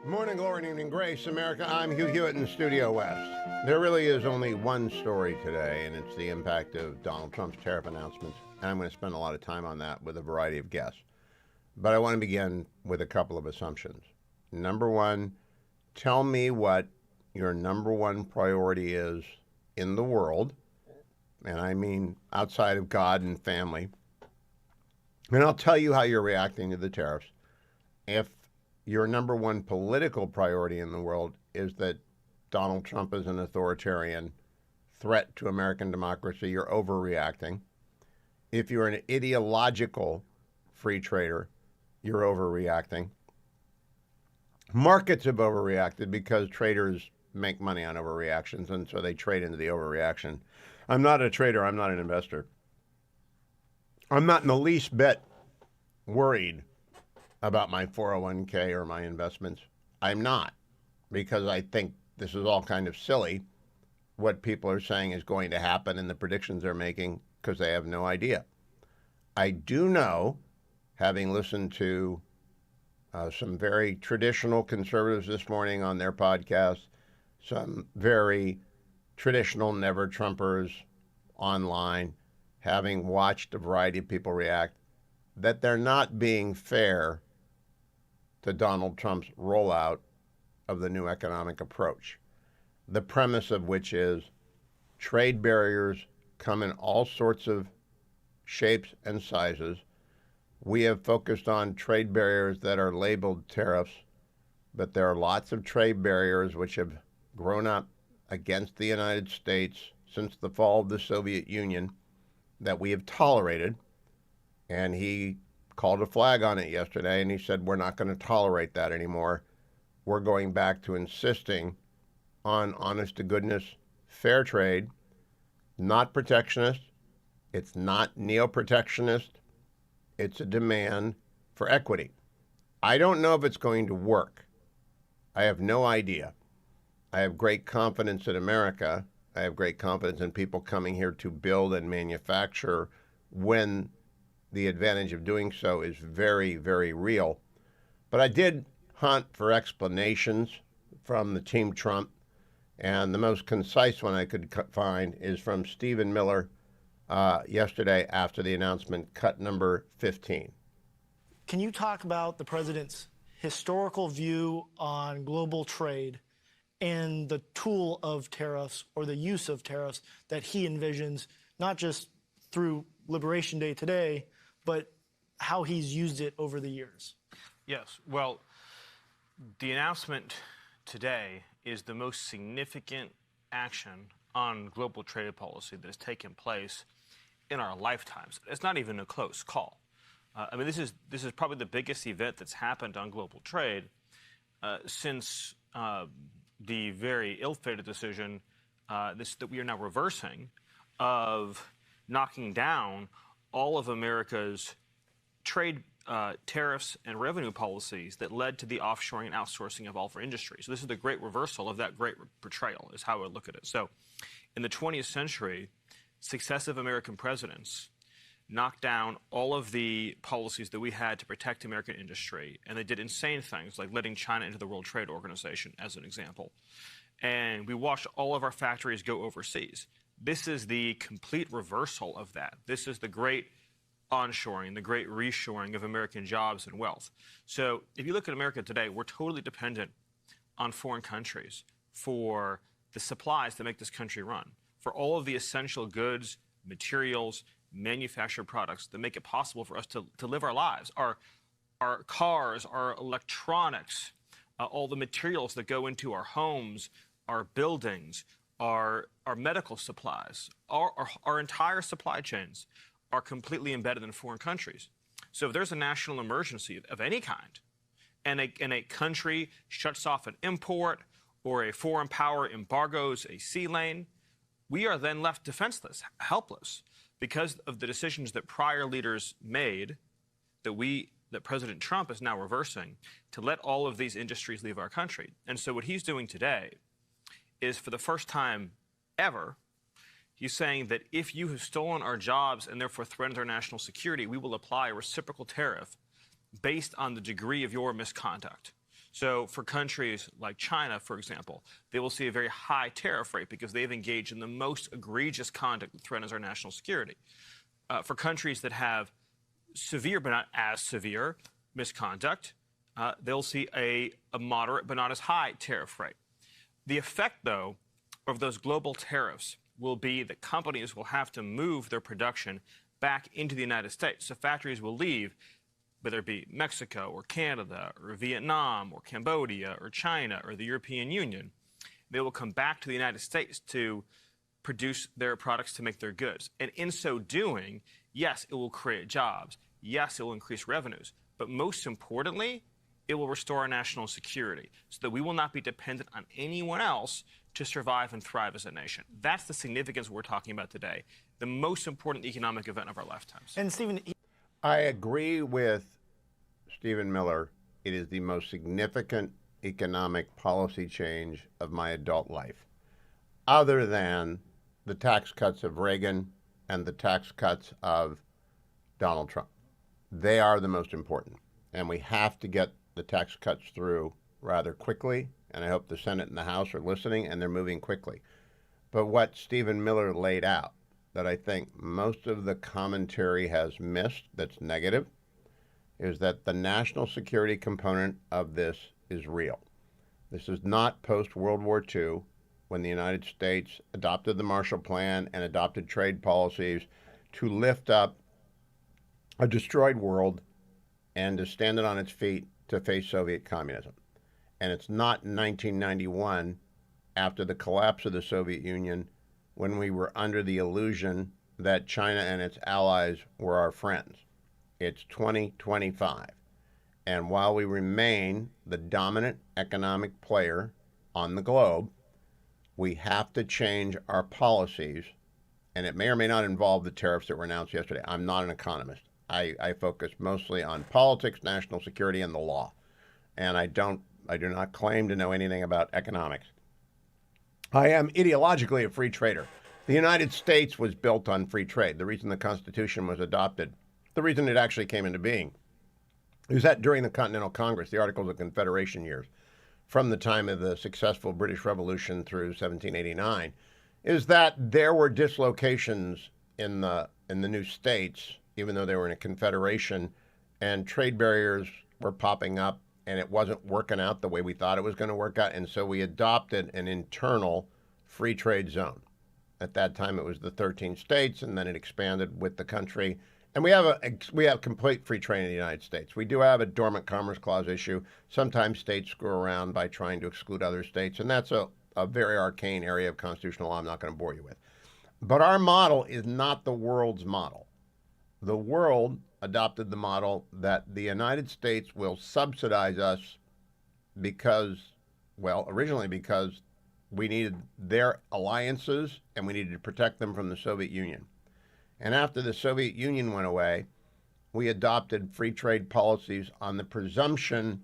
Morning glory and evening grace, America. I'm Hugh Hewitt in Studio West. There really is only one story today, and it's the impact of Donald Trump's tariff announcements. And I'm going to spend a lot of time on that with a variety of guests. But I want to begin with a couple of assumptions. Number one, tell me what your number one priority is in the world, and I mean outside of God and family. And I'll tell you how you're reacting to the tariffs. If your number one political priority in the world is that Donald Trump is an authoritarian threat to American democracy, you're overreacting. If you're an ideological free trader, you're overreacting. Markets have overreacted because traders make money on overreactions, and so they trade into the overreaction. I'm not a trader. I'm not an investor. I'm not in the least bit worried about my 401k or my investments. I'm not, because I think this is all kind of silly, what people are saying is going to happen and the predictions they're making, because they have no idea. I do know, having listened to some very traditional conservatives this morning on their podcast, some very traditional never-Trumpers online, having watched a variety of people react, that they're not being fair to Donald Trump's rollout of the new economic approach, the premise of which is trade barriers come in all sorts of shapes and sizes. We have focused on trade barriers that are labeled tariffs, but there are lots of trade barriers which have grown up against the United States since the fall of the Soviet Union that we have tolerated. And he called a flag on it yesterday, and he said, we're not going to tolerate that anymore. We're going back to insisting on honest-to-goodness fair trade, not protectionist. It's not neo-protectionist. It's a demand for equity. I don't know if it's going to work. I have no idea. I have great confidence in America. I have great confidence in people coming here to build and manufacture when the advantage of doing so is very, very real. But I did hunt for explanations from the Team Trump, and the most concise one I could find is from Stephen Miller yesterday after the announcement, cut number 15. Can you talk about the president's historical view on global trade and the tool of tariffs or the use of tariffs that he envisions, not just through Liberation Day today, but how he's used it over the years? Yes. Well, the announcement today is the most significant action on global trade policy that has taken place in our lifetimes. It's not even a close call. I mean, this is probably the biggest event that's happened on global trade since the very ill-fated decision that we are now reversing of knocking down all of America's trade tariffs and revenue policies that led to the offshoring and outsourcing of all of our industries. So this is the great reversal of that great betrayal, is how I would look at it. So in the 20th century, successive American presidents knocked down all of the policies that we had to protect American industry, and they did insane things like letting China into the World Trade Organization, as an example. And we watched all of our factories go overseas. This is the complete reversal of that. This is the great onshoring, the great reshoring of American jobs and wealth. So if you look at America today, we're totally dependent on foreign countries for the supplies that make this country run, for all of the essential goods, materials, manufactured products that make it possible for us to live our lives. Our cars, our electronics, all the materials that go into our homes, our buildings, our medical supplies, our entire supply chains are completely embedded in foreign countries. So if there's a national emergency of any kind, and a country shuts off an import or a foreign power embargoes a sea lane, we are then left defenseless, helpless, because of the decisions that prior leaders made that President Trump is now reversing to let all of these industries leave our country. And so what he's doing today is, for the first time ever, he's saying that if you have stolen our jobs and therefore threatened our national security, we will apply a reciprocal tariff based on the degree of your misconduct. So for countries like China, for example, they will see a very high tariff rate because they've engaged in the most egregious conduct that threatens our national security. For countries that have severe but not as severe misconduct, they'll see a moderate but not as high tariff rate. The effect, though, of those global tariffs will be that companies will have to move their production back into the United States. So factories will leave, whether it be Mexico or Canada or Vietnam or Cambodia or China or the European Union. They will come back to the United States to produce their products, to make their goods. And in so doing, yes, it will create jobs. Yes, it will increase revenues. But most importantly, it will restore our national security so that we will not be dependent on anyone else to survive and thrive as a nation. That's the significance we're talking about today, the most important economic event of our lifetimes. And Stephen, I agree with Stephen Miller. It is the most significant economic policy change of my adult life, other than the tax cuts of Reagan and the tax cuts of Donald Trump. They are the most important, and we have to get the tax cuts through rather quickly, and I hope the Senate and the House are listening, and they're moving quickly. But what Stephen Miller laid out that I think most of the commentary has missed that's negative is that the national security component of this is real. This is not post-World War II, when the United States adopted the Marshall Plan and adopted trade policies to lift up a destroyed world and to stand it on its feet to face Soviet communism. And it's not in 1991, after the collapse of the Soviet Union, when we were under the illusion that China and its allies were our friends. It's 2025. And while we remain the dominant economic player on the globe, we have to change our policies. And it may or may not involve the tariffs that were announced yesterday. I'm not an economist. I focus mostly on politics, national security, and the law. And I do not claim to know anything about economics. I am ideologically a free trader. The United States was built on free trade. The reason the Constitution was adopted, the reason it actually came into being, is that during the Continental Congress, the Articles of Confederation years, from the time of the successful British Revolution through 1789, is that there were dislocations in the new states, even though they were in a confederation, and trade barriers were popping up, and it wasn't working out the way we thought it was going to work out, and so we adopted an internal free trade zone. At that time, it was the 13 states, and then it expanded with the country. And we have complete free trade in the United States. We do have a dormant commerce clause issue. Sometimes states screw around by trying to exclude other states, and that's a very arcane area of constitutional law I'm not going to bore you with. But our model is not the world's model. The world adopted the model that the United States will subsidize us because, well, originally because we needed their alliances and we needed to protect them from the Soviet Union. And after the Soviet Union went away, we adopted free trade policies on the presumption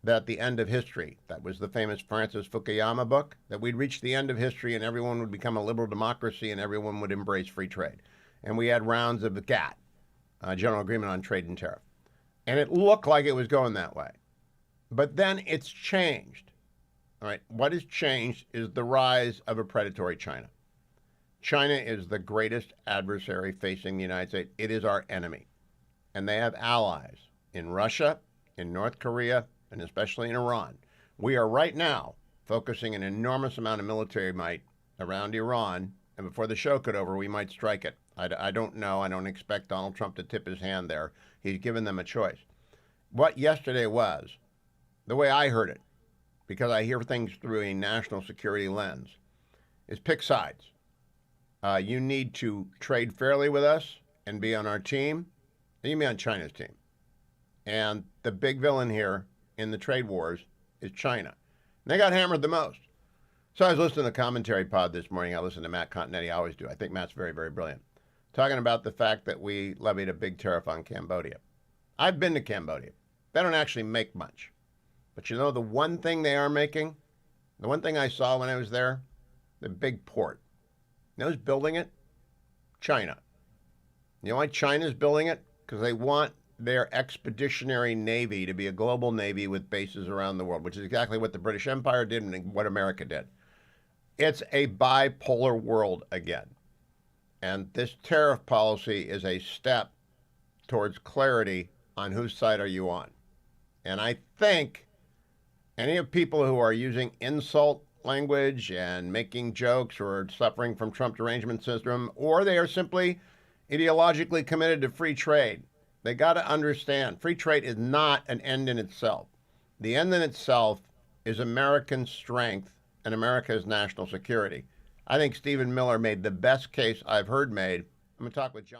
that the end of history, that was the famous Francis Fukuyama book, that we'd reach the end of history and everyone would become a liberal democracy and everyone would embrace free trade. And we had rounds of the GATT, General Agreement on Trade and Tariff. And it looked like it was going that way. But then it's changed. All right, what has changed is the rise of a predatory China. China is the greatest adversary facing the United States. It is our enemy. And they have allies in Russia, in North Korea, and especially in Iran. We are right now focusing an enormous amount of military might around Iran, and before the show could over, we might strike it. I don't know. I don't expect Donald Trump to tip his hand there. He's given them a choice. What yesterday was, the way I heard it, because I hear things through a national security lens, is pick sides. You need to trade fairly with us and be on our team. You can be on China's team. And the big villain here in the trade wars is China. And they got hammered the most. So I was listening to the commentary pod this morning. I listen to Matt Continetti. I always do. I think Matt's very, very brilliant. Talking about the fact that we levied a big tariff on Cambodia. I've been to Cambodia. They don't actually make much. But you know the one thing they are making? The one thing I saw when I was there? The big port. You know who's building it? China. You know why China's building it? Because they want their expeditionary navy to be a global navy with bases around the world, which is exactly what the British Empire did and what America did. It's a bipolar world again. And this tariff policy is a step towards clarity on whose side are you on. And I think any of people who are using insult language and making jokes or suffering from Trump derangement syndrome, or they are simply ideologically committed to free trade, they got to understand free trade is not an end in itself. The end in itself is American strength and America's national security. I think Stephen Miller made the best case I've heard made. I'm going to talk with John.